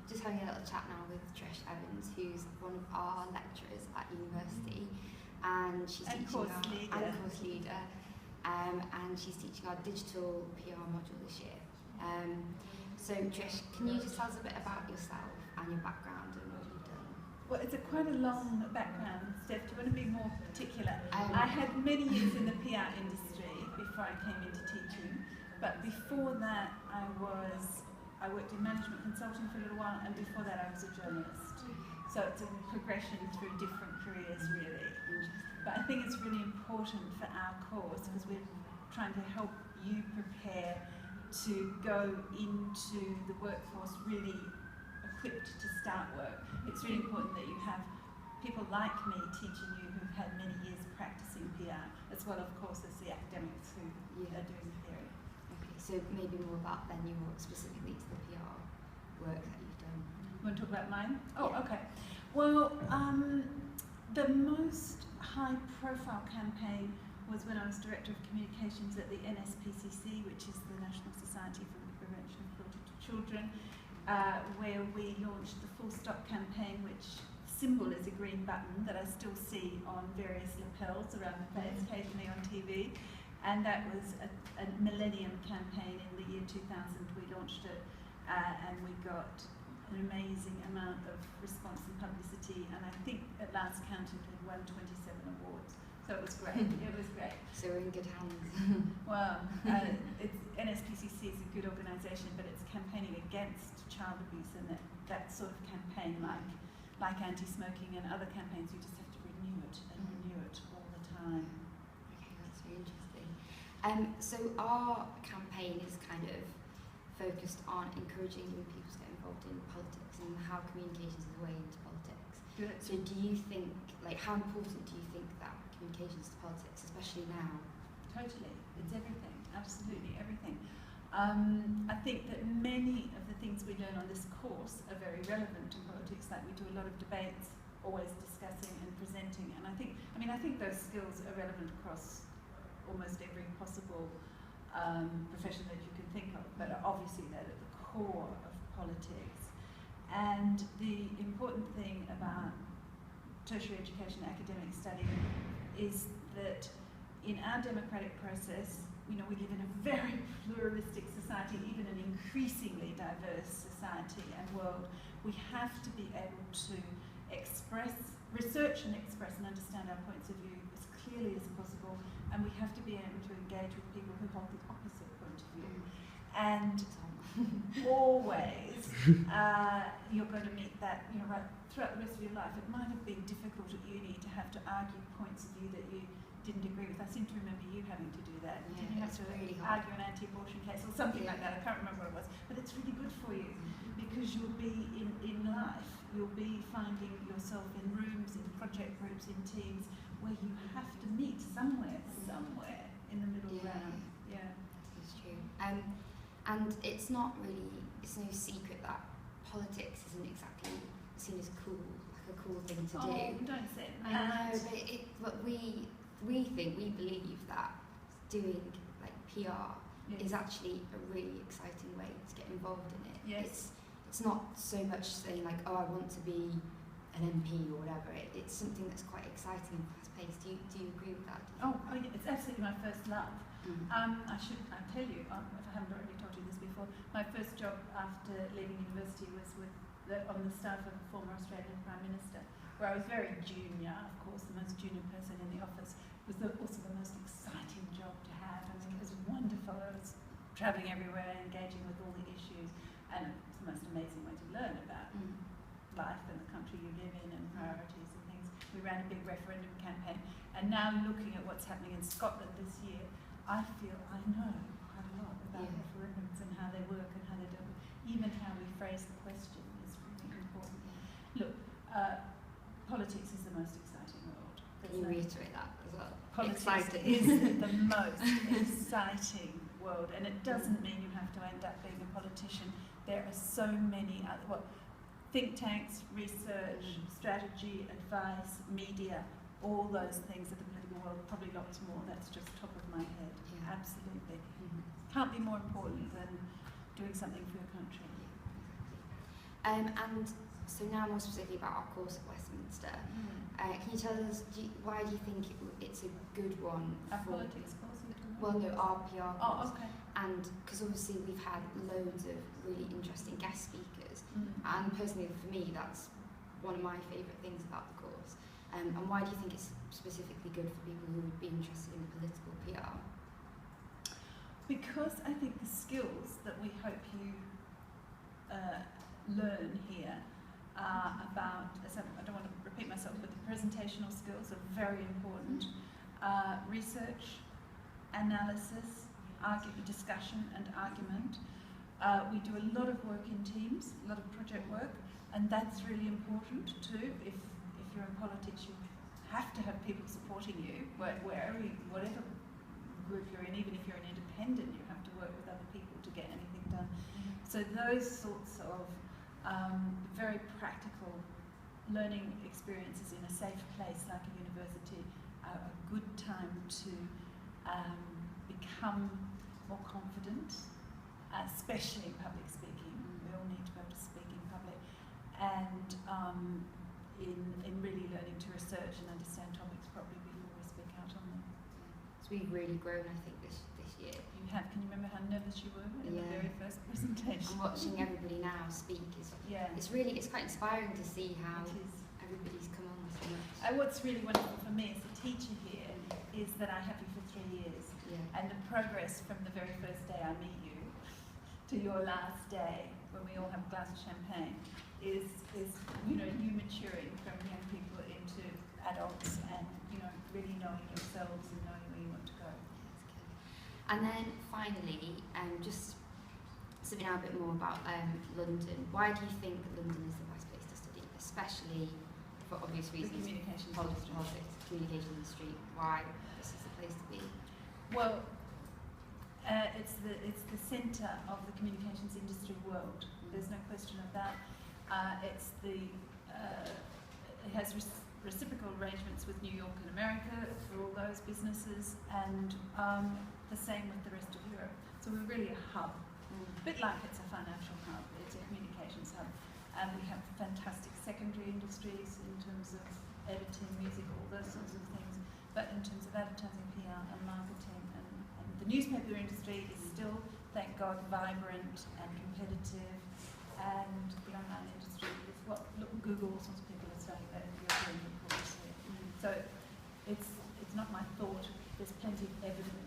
just having a little chat now with Trish Evans, who's one of our lecturers at university, and she's teaching course leader, and she's teaching our digital PR module this year. So Trish, can you just tell us a bit about yourself and your background and what you've done? Well, it's quite a long background, Steph. Do you want to be more particular? I had many years in the PR industry before I came into teaching, but before that I worked in management consulting for a little while, and before that I was a journalist. So it's a progression through different careers, really. But I think it's really important for our course, because we're trying to help you prepare to go into the workforce really equipped to start work. It's really important that you have people like me teaching you who've had many years practicing PR, as well, of course, as the academics who are doing the theory. Okay, so maybe more about then your specifically to the PR work that you've done. You want to talk about mine? Oh, okay. Well, the most high-profile campaign was when I was Director of Communications at the NSPCC, which is the National Society for the Prevention of Cruelty to Children, where we launched the Full Stop campaign, which symbol is a green button that I still see on various lapels around the place, occasionally on TV. And that was a millennium campaign in the year 2000. We launched it, and we got an amazing amount of response and publicity, and I think at last counted had won 27 awards. So it was great. It was great. So we're in good hands. Well, NSPCC is a good organisation, but it's campaigning against child abuse, and that sort of campaign, like anti-smoking and other campaigns, you just have to renew it and renew it all the time. Okay, that's really interesting. So our campaign is kind of focused on encouraging young people to get involved in politics and how communications is a way into politics. Good. So do you think, how important do you think that communications to politics, especially now? Totally. It's everything. Absolutely everything. I think that many of the things we learn on this course are very relevant to politics. Like, we do a lot of debates, always discussing and presenting, and I think those skills are relevant across almost every possible profession that you can think of, but obviously they're at the core of politics. And the important thing about tertiary education, academic study, is that in our democratic process, we live in a very pluralistic society, even an increasingly diverse society and world. We have to be able to research and express and understand our points of view as clearly as possible, and we have to be able to engage with people who hold the opposite point of view. And always, you're going to meet that, right, throughout the rest of your life. It might have been difficult at uni to have to argue points of view that you didn't agree with. I seem to remember you having to do that. Yeah, didn't you have to really argue an anti-abortion case or something like that? I can't remember what it was. But it's really good for you, because you'll be in life, you'll be finding yourself in rooms, in project groups, in teams, where you have to meet somewhere in the middle ground. Yeah, that's true. And it's no secret that politics isn't exactly seen as cool, like a cool thing to do. Oh, don't say that. I know, but we believe that doing PR is actually a really exciting way to get involved in it. Yes. It's not so much saying I want to be an MP or whatever. It's something that's quite exciting and fast-paced. Do you agree with that? Oh yeah, it's absolutely my first love. I tell you, if I haven't already told you this before, my first job after leaving university was on the staff of a former Australian Prime Minister, where I was very junior, of course, the most junior person in the office. It was also the most exciting job to have. I mean, it was wonderful. I was travelling everywhere, engaging with all the issues, and it's the most amazing way to learn about life and the country you live in and priorities and things. We ran a big referendum campaign, and now looking at what's happening in Scotland this year, I feel I know quite a lot about referendums and how they work and how they're done. Even how we phrase the question is really important. Look, politics is the most exciting world. Can you reiterate that as well? Politics is the most exciting world, and it doesn't mean you have to end up being a politician. There are so many other think tanks, research, strategy, advice, media, all those things of the political world, probably lots more. That's just top of my head. Yeah. Absolutely. Can't be more important than doing something for your country. And so now more specifically about our course at Westminster. Can you tell us, why do you think it's a good one? Our politics course? Well, no, our PR course. Oh, okay. And because obviously we've had loads of really interesting guest speakers, and personally for me that's one of my favourite things about the course. And why do you think it's specifically good for people who would be interested in political PR? Because I think the skills that we hope you learn here are about, I don't want to repeat myself, but the presentational skills are very important. Research, analysis, discussion and argument. We do a lot of work in teams, a lot of project work, and that's really important too. If you're in politics, you have to have people supporting you, whatever group you're in. Even if you're an independent, you have to work with other people to get anything done. So those sorts of very practical learning experiences in a safe place like a university are a good time to become more confident, especially in public speaking. We all need to be able to speak in public, and in really learning to research and understand topics properly before we speak out on them. So we've really grown, I think, this year. You have. Can you remember how nervous you were in the very first presentation? And watching everybody now speak is it's quite inspiring to see how everybody's come on so much. What's really wonderful for me as a teacher here is that I have you for 3 years, and the progress from the very first day I meet you to your last day when we all have a glass of champagne is you maturing from young people into adults, and really knowing yourselves and knowing where you want to go. And then finally, just something out a bit more about London. Why do you think London is the best place to study, especially for obvious reasons? The communications communication industry. Why this is the place to be? Well, it's the centre of the communications industry world. There's no question of that. It has reciprocal arrangements with New York and America for all those businesses, and the same with the rest of Europe. So we're really a hub, a bit like it's a financial hub, it's a communications hub, and we have fantastic secondary industries in terms of editing, music, all those sorts of things, but in terms of advertising, PR and marketing, and the newspaper industry is still, thank God, vibrant and competitive, and the online industry is Google, all sorts of people are saying that European reports here. So it's not my thought, there's plenty of evidence